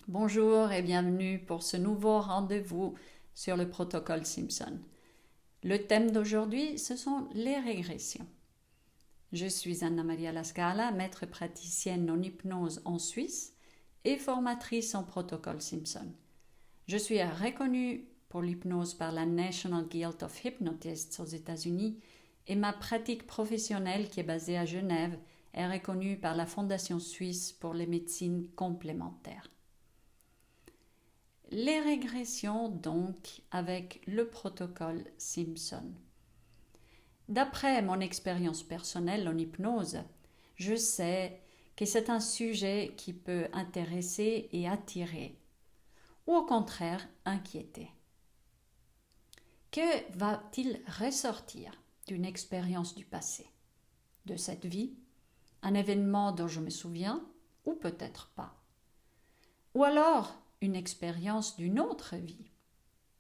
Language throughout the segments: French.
Bonjour et bienvenue pour ce nouveau rendez-vous sur le protocole Simpson. Le thème d'aujourd'hui, ce sont les régressions. Je suis Anna Maria Lascala, maître praticienne en hypnose en Suisse et formatrice en protocole Simpson. Je suis reconnue pour l'hypnose par la National Guild of Hypnotists aux États-Unis et ma pratique professionnelle qui est basée à Genève est reconnue par la Fondation suisse pour les médecines complémentaires. Les régressions donc avec le protocole Simpson. D'après mon expérience personnelle en hypnose, je sais que c'est un sujet qui peut intéresser et attirer, ou au contraire inquiéter. Que va-t-il ressortir d'une expérience du passé, de cette vie, un événement dont je me souviens, ou peut-être pas? Ou alors une expérience d'une autre vie,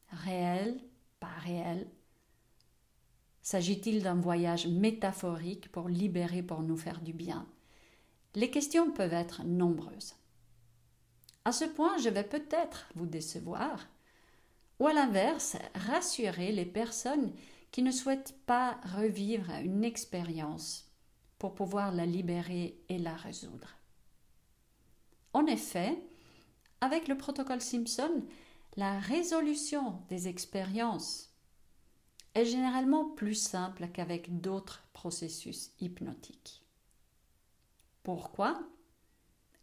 réelle, pas réelle? S'agit-il d'un voyage métaphorique pour libérer, pour nous faire du bien? Les questions peuvent être nombreuses. À ce point, je vais peut-être vous décevoir, ou à l'inverse, rassurer les personnes qui ne souhaitent pas revivre une expérience pour pouvoir la libérer et la résoudre. En effet, avec le protocole Simpson, la résolution des expériences est généralement plus simple qu'avec d'autres processus hypnotiques. Pourquoi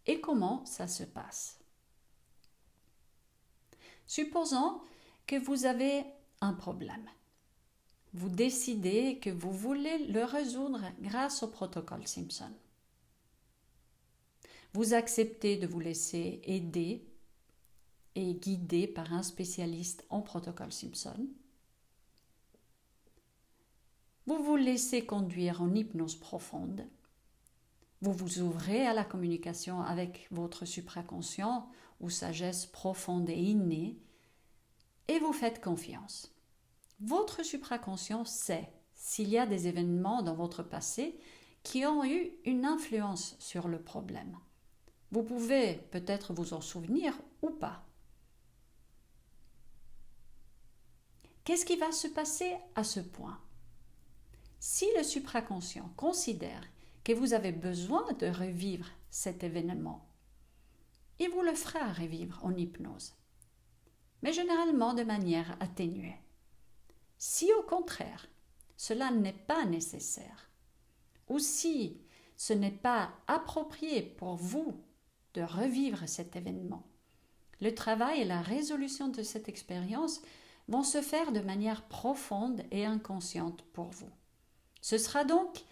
et comment ça se passe? Supposons que vous avez un problème. Vous décidez que vous voulez le résoudre grâce au protocole Simpson. Vous acceptez de vous laisser aider et guider par un spécialiste en protocole Simpson. Vous vous laissez conduire en hypnose profonde. Vous vous ouvrez à la communication avec votre supraconscient ou sagesse profonde et innée et vous faites confiance. Votre supraconscient sait s'il y a des événements dans votre passé qui ont eu une influence sur le problème. Vous pouvez peut-être vous en souvenir ou pas. Qu'est-ce qui va se passer à ce point? Si le supraconscient considère que vous avez besoin de revivre cet événement, il vous le fera revivre en hypnose, mais généralement de manière atténuée. Si au contraire, cela n'est pas nécessaire, ou si ce n'est pas approprié pour vous de revivre cet événement, le travail et la résolution de cette expérience vont se faire de manière profonde et inconsciente pour vous. Ce sera donc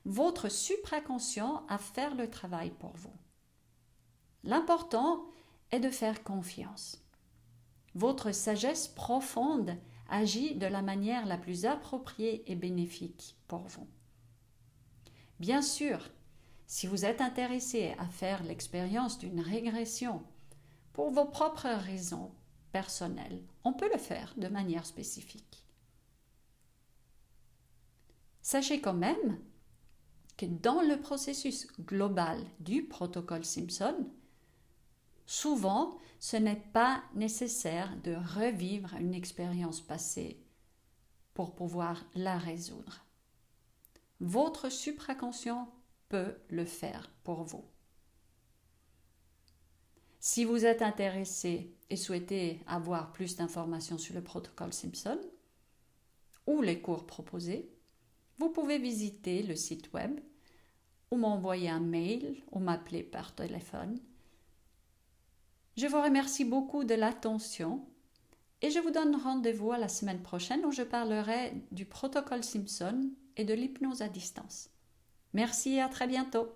votre supraconscient à faire le travail pour vous. L'important est de faire confiance. Votre sagesse profonde agit de la manière la plus appropriée et bénéfique pour vous. Bien sûr, si vous êtes intéressé à faire l'expérience d'une régression pour vos propres raisons personnelles, on peut le faire de manière spécifique. Sachez quand même que dans le processus global du protocole Simpson, souvent, ce n'est pas nécessaire de revivre une expérience passée pour pouvoir la résoudre. Votre supraconscient peut le faire pour vous. Si vous êtes intéressé et souhaitez avoir plus d'informations sur le protocole Simpson ou les cours proposés, vous pouvez visiter le site web ou m'envoyer un mail ou m'appeler par téléphone. Je vous remercie beaucoup de l'attention et je vous donne rendez-vous à la semaine prochaine où je parlerai du protocole Simpson et de l'hypnose à distance. Merci et à très bientôt.